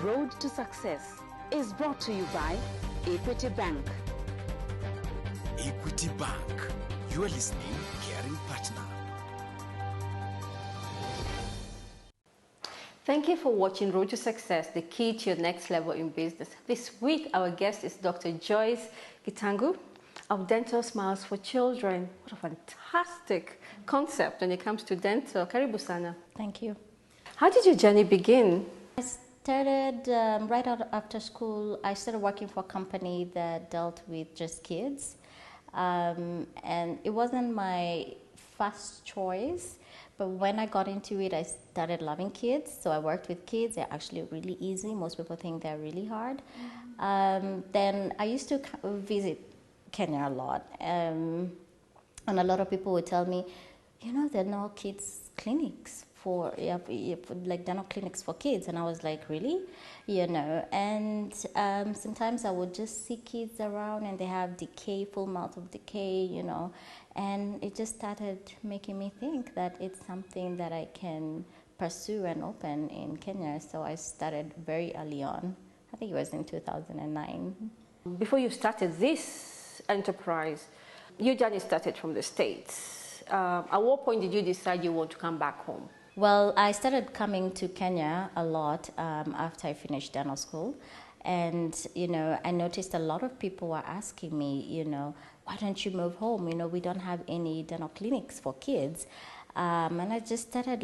Road to Success is brought to you by Equity Bank. Equity Bank. You are listening, caring partner. Thank you for watching Road to Success, the key to your next level in business. This week, our guest is Dr. Joyce Gitangu of Dental Smiles for Children. What a fantastic concept when it comes to dental. Karibu sana. Thank you. How did your journey begin? I started right out after school. I started working for a company that dealt with just kids. And it wasn't my first choice, but when I got into it, I started loving kids. So I worked with kids. They're actually really easy. Most people think they're really hard. Then I used to visit Kenya a lot. And a lot of people would tell me, there are no kids clinics like dental clinics for kids. And I was like, really? And sometimes I would just see kids around and they have decay, full mouth of decay, and it just started making me think that it's something that I can pursue and open in Kenya. So I started very early on. I think it was in 2009. Before you started this enterprise, your journey started from the States. At what point did you decide you want to come back home? Well, I started coming to Kenya a lot after I finished dental school. And, I noticed a lot of people were asking me, why don't you move home? We don't have any dental clinics for kids. And I just started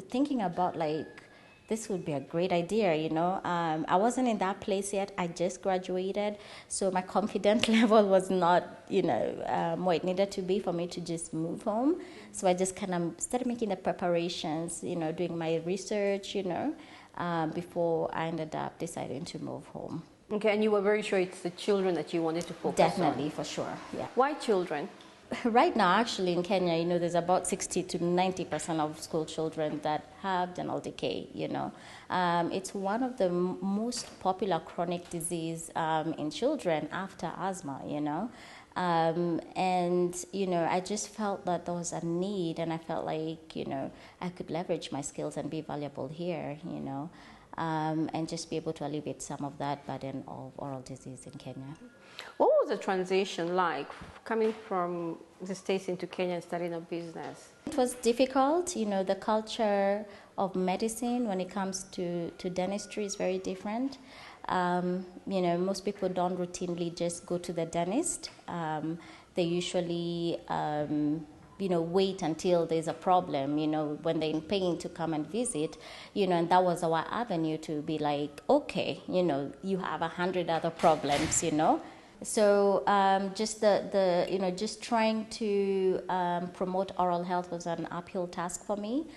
thinking about this would be a great idea, I wasn't in that place yet. I just graduated. So my confidence level was not, what it needed to be for me to just move home. So I just kind of started making the preparations, doing my research, before I ended up deciding to move home. Okay, and you were very sure it's the children that you wanted to focus on? Definitely, for sure, yeah. Why children? Right now, actually, in Kenya, there's about 60 to 90% of school children that have dental decay, It's one of the most popular chronic disease in children after asthma, I just felt that there was a need, and I felt like, I could leverage my skills and be valuable here, and just be able to alleviate some of that burden of oral disease in Kenya. What was the transition like coming from the States into Kenya and starting a business? It was difficult. The culture of medicine when it comes to dentistry is very different. Most people don't routinely just go to the dentist. They usually, wait until there's a problem, when they're in pain to come and visit, and that was our avenue to be like, okay, you have 100 other problems, So just just trying to promote oral health was an uphill task for me.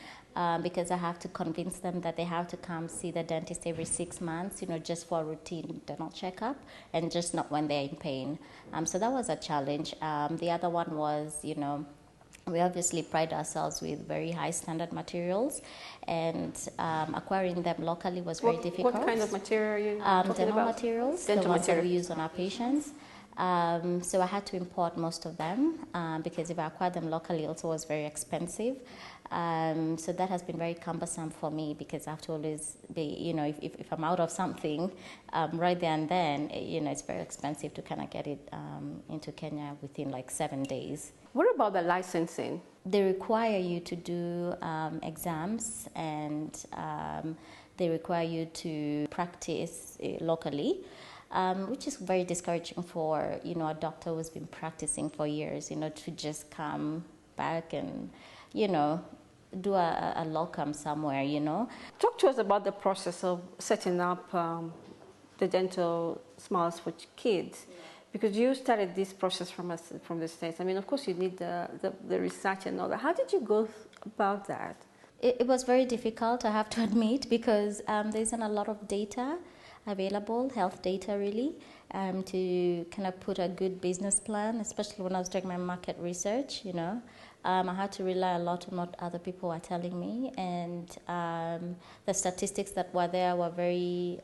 Because I have to convince them that they have to come see the dentist every 6 months, just for a routine dental checkup, and just not when they're in pain. So that was a challenge. The other one was, we obviously pride ourselves with very high standard materials, and acquiring them locally was very difficult. What kind of material are you talking dental about? Materials, dental the ones material. that we use on our patients. So I had to import most of them because if I acquired them locally, it also was very expensive. So that has been very cumbersome for me because I have to always be, if I'm out of something right there and then, it's very expensive to kind of get it into Kenya within 7 days. What about the licensing? They require you to do exams, and they require you to practice locally. Which is very discouraging for, a doctor who's been practicing for years, to just come back and, do a locum somewhere, Talk to us about the process of setting up the Dental Smiles for Kids, because you started this process from the States. I mean, of course, you need the research and all that. How did you go about that? It was very difficult, I have to admit, because there isn't a lot of data available, health data really, to kind of put a good business plan, especially when I was doing my market research, I had to rely a lot on what other people were telling me, and the statistics that were there were very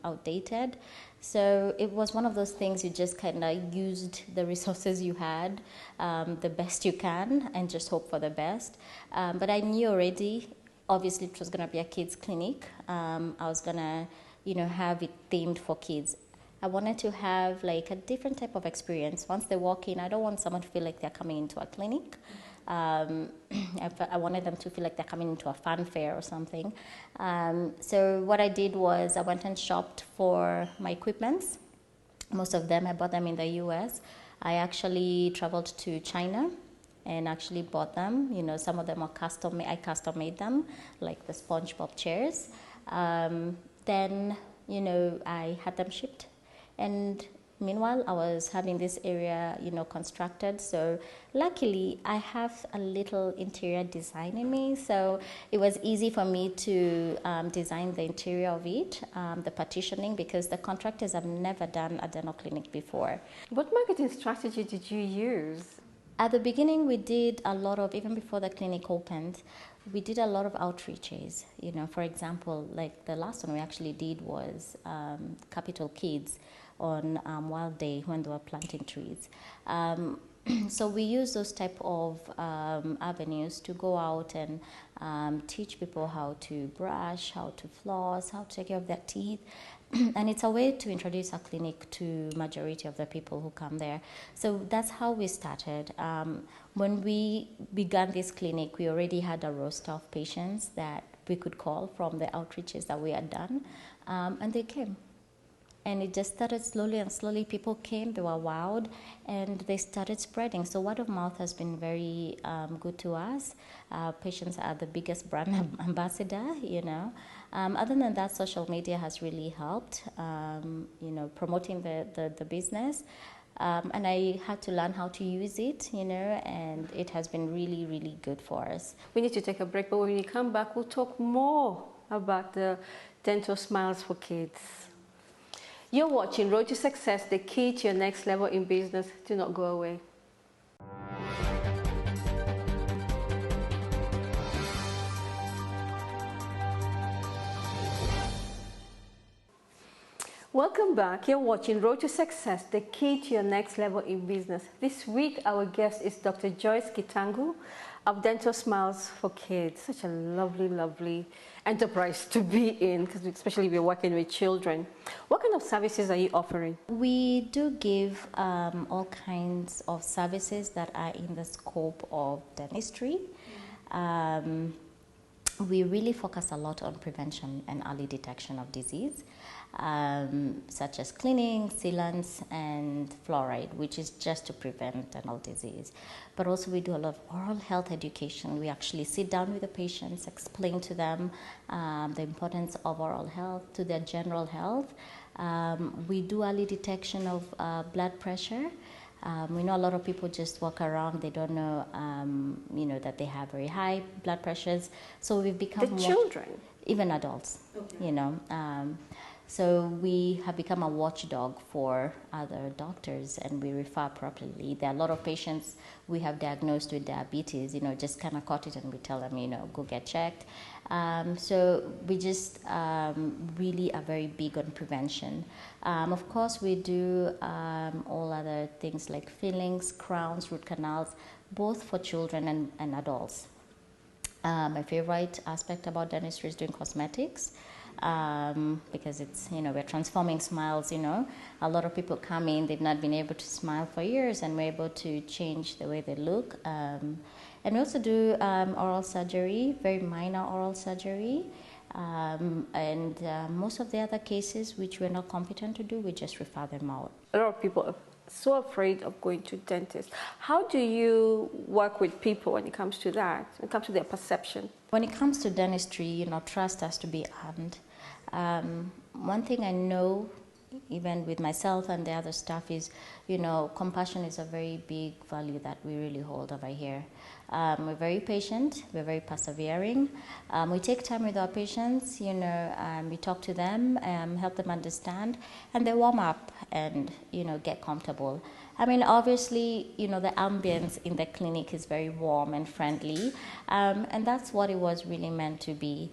outdated. So it was one of those things you just kind of used the resources you had the best you can and just hope for the best. But I knew already obviously it was going to be a kids clinic. I was going to, have it themed for kids. I wanted to have like a different type of experience. Once they walk in, I don't want someone to feel like they're coming into a clinic. I wanted them to feel like they're coming into a fun fair or something. So what I did was I went and shopped for my equipments. Most of them, I bought them in the US. I actually traveled to China and actually bought them. Some of them are I custom made them, like the SpongeBob chairs. Then, I had them shipped. And meanwhile, I was having this area, constructed. So luckily, I have a little interior design in me. So it was easy for me to design the interior of it, the partitioning, because the contractors have never done a dental clinic before. What marketing strategy did you use? At the beginning, we did a lot of, even before the clinic opened, we did a lot of outreaches. For example, like the last one we actually did was Capital Kids on Wild Day when they were planting trees. So we use those type of avenues to go out and teach people how to brush, how to floss, how to take care of their teeth. And it's a way to introduce our clinic to majority of the people who come there. So that's how we started. When we began this clinic, we already had a roster of patients that we could call from the outreaches that we had done, and they came. And it just started slowly and slowly. People came, they were wowed, and they started spreading. So word of mouth has been very good to us. Patients are the biggest brand ambassador, Other than that, social media has really helped, promoting the business. And I had to learn how to use it, and it has been really, really good for us. We need to take a break, but when we come back, we'll talk more about the Dental Smiles for Kids. You're watching Road to Success, the key to your next level in business. Do not go away. Welcome back. You're watching Road to Success, the key to your next level in business. This week, our guest is Dr. Joyce Gitangu of Dental Smiles for Kids. Such a lovely, lovely enterprise to be in, because especially if you're working with children. What kind of services are you offering? We do give all kinds of services that are in the scope of dentistry. We really focus a lot on prevention and early detection of disease, such as cleaning, sealants, and fluoride, which is just to prevent dental disease. But also we do a lot of oral health education. We actually sit down with the patients, explain to them the importance of oral health to their general health. We do early detection of blood pressure. We know a lot of people just walk around, they don't know, that they have very high blood pressures. So we've become children? Even adults, okay. So we have become a watchdog for other doctors, and we refer properly. There are a lot of patients we have diagnosed with diabetes, just kind of caught it, and we tell them, go get checked. So we just really are very big on prevention. Of course, we do all other things like fillings, crowns, root canals, both for children and adults. My favorite aspect about dentistry is doing cosmetics. Because it's, we're transforming smiles, A lot of people come in, they've not been able to smile for years, and we're able to change the way they look. And we also do oral surgery, very minor oral surgery. And most of the other cases which we're not competent to do, we just refer them out. A lot of people are so afraid of going to dentists. How do you work with people when it comes to that, when it comes to their perception? When it comes to dentistry, trust has to be earned. One thing I know, even with myself and the other staff, is, compassion is a very big value that we really hold over here. We're very patient, we're very persevering. We take time with our patients, we talk to them, help them understand, and they warm up and, get comfortable. I mean, obviously, you know, the ambience in the clinic is very warm and friendly, and that's what it was really meant to be.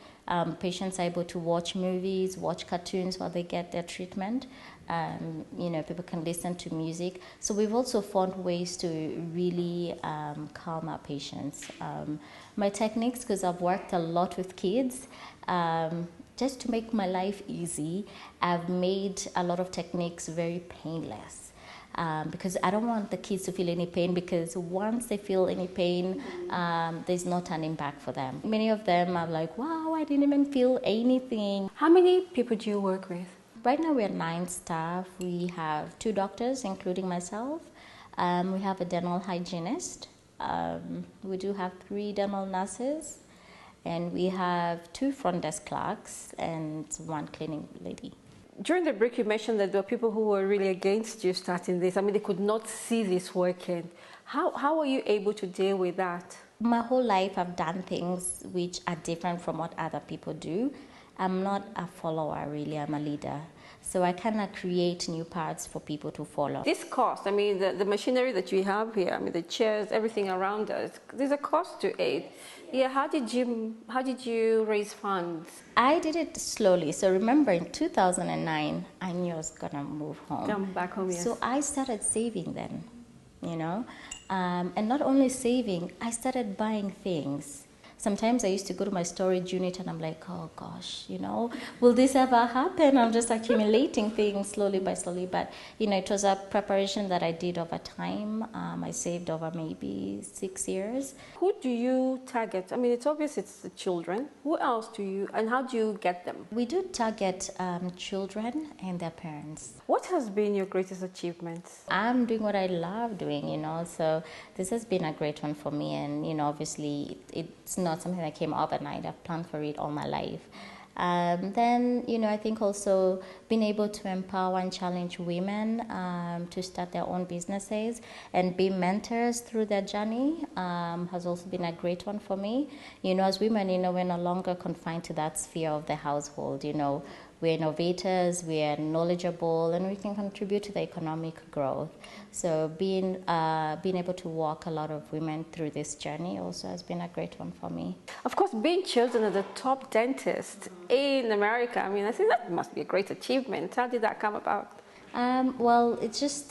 Patients are able to watch movies, watch cartoons while they get their treatment. You know, people can listen to music. So we've also found ways to really calm our patients. My techniques, because I've worked a lot with kids, just to make my life easy, I've made a lot of techniques very painless. Because I don't want the kids to feel any pain, because once they feel any pain, there's no turning back for them. Many of them are like, wow, I didn't even feel anything. How many people do you work with? Right now we are 9 staff. We have 2 doctors, including myself. We have a dental hygienist. We do have 3 dental nurses. And we have 2 front desk clerks and 1 cleaning lady. During the break, you mentioned that there were people who were really against you starting this. I mean, they could not see this working. How were you able to deal with that? My whole life, I've done things which are different from what other people do. I'm not a follower, really. I'm a leader. So I cannot create new paths for people to follow. This cost, I mean, the machinery that we have here, I mean, the chairs, everything around us, there's a cost to it. Yeah, how did you raise funds? I did it slowly. So remember, in 2009, I knew I was gonna move home. Come back home, yes. So I started saving then, you know, and not only saving, I started buying things. Sometimes I used to go to my storage unit and I'm like, oh gosh, you know, will this ever happen? I'm just accumulating things slowly by slowly. But, you know, it was a preparation that I did over time. I saved over maybe 6 years. Who do you target? I mean, it's obvious it's the children. Who else do you, and how do you get them? We do target children and their parents. What has been your greatest achievement? I'm doing what I love doing, you know, so this has been a great one for me. And, you know, obviously it's not something that came up at night. I've planned for it all my life. Then, you know, I think also being able to empower and challenge women to start their own businesses and be mentors through their journey has also been a great one for me. You know, as women, you know, we're no longer confined to that sphere of the household. You know, we're innovators, we are knowledgeable, and we can contribute to the economic growth. So being able to walk a lot of women through this journey also has been a great one for me. Of course, being chosen as the top dentist in America, I mean, I think that must be a great achievement. How did that come about? Well, it's just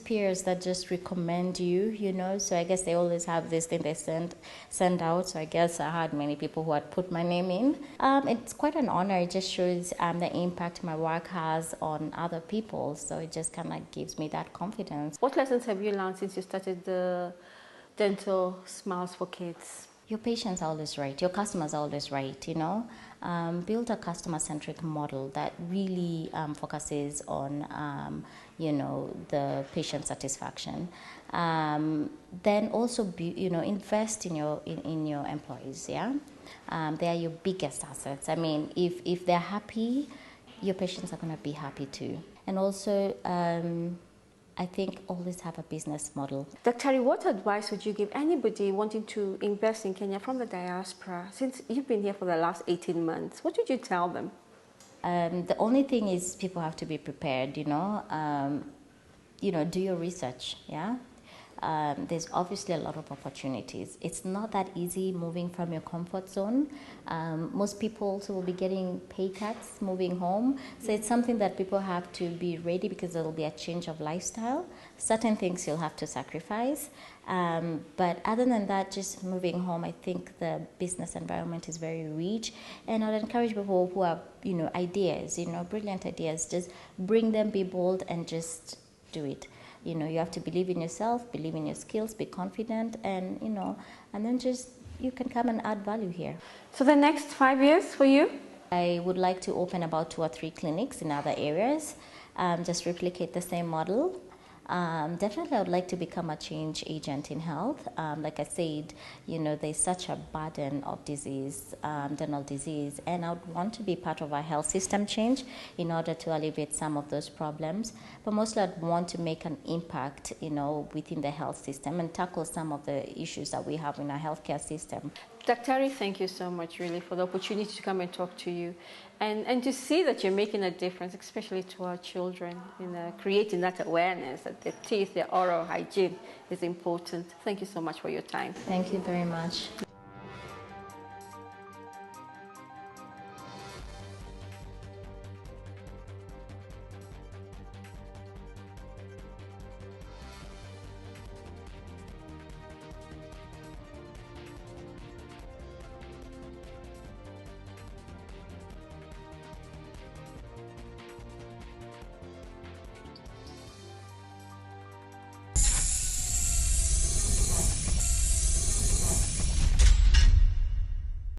peers that just recommend you, you know. So I guess they always have this thing they send out. So I guess I had many people who had put my name in. It's quite an honor. It just shows the impact my work has on other people. So it just kind of gives me that confidence. What lessons have you learned since you started the Dental Smiles for Kids? Your patients are always right. Your customers are always right, you know. Build a customer-centric model that really focuses on, you know, the patient satisfaction. Then also, invest in your employees. Yeah, they are your biggest assets. I mean, if they're happy, your patients are going to be happy too. And also, I think always have a business model. Dr. What advice would you give anybody wanting to invest in Kenya from the diaspora? Since you've been here for the last 18 months, what would you tell them? The only thing is people have to be prepared, you know. Do your research, yeah? There's obviously a lot of opportunities. It's not that easy moving from your comfort zone. Most people also will be getting pay cuts moving home. So it's something that people have to be ready, because there will be a change of lifestyle. Certain things you'll have to sacrifice. But other than that, just moving home, I think the business environment is very rich. And I'd encourage people who have, you know, ideas, you know, brilliant ideas, just bring them, be bold, and just do it. You know, you have to believe in yourself, believe in your skills, be confident, and, you know, and then just, you can come and add value here. So the next 5 years for you? I would like to open about 2 or 3 clinics in other areas, just replicate the same model. Definitely I would like to become a change agent in health. Like I said, you know, there's such a burden of disease, dental disease, and I would want to be part of a health system change in order to alleviate some of those problems. But mostly I'd want to make an impact, you know, within the health system and tackle some of the issues that we have in our healthcare system. Dr. Thank you so much, really, for the opportunity to come and talk to you and to see that you're making a difference, especially to our children, in creating that awareness that their teeth, their oral hygiene is important. Thank you so much for your time. Thank you very much.